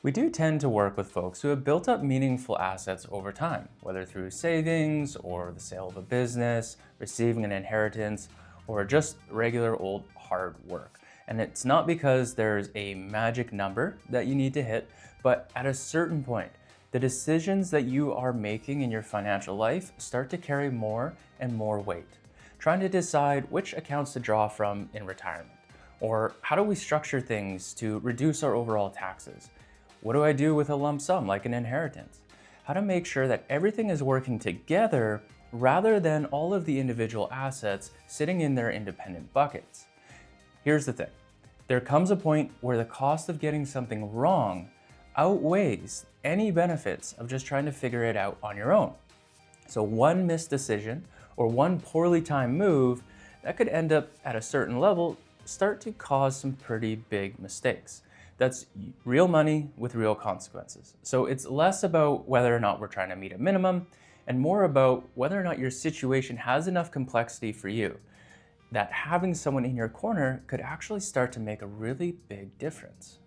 We do tend to work with folks who have built up meaningful assets over time, whether through savings or the sale of a business, receiving an inheritance, or just regular old hard work. And it's not because there's a magic number that you need to hit, but at a certain point, the decisions that you are making in your financial life start to carry more and more weight. Trying to decide which accounts to draw from in retirement, or how do we structure things to reduce our overall taxes? What do I do with a lump sum like an inheritance? How to make sure that everything is working together rather than all of the individual assets sitting in their independent buckets. Here's the thing. There comes a point where the cost of getting something wrong outweighs any benefits of just trying to figure it out on your own. So one missed decision or one poorly timed move that could end up at a certain level start to cause some pretty big mistakes. That's real money with real consequences. So it's less about whether or not we're trying to meet a minimum and more about whether or not your situation has enough complexity for you that having someone in your corner could actually start to make a really big difference.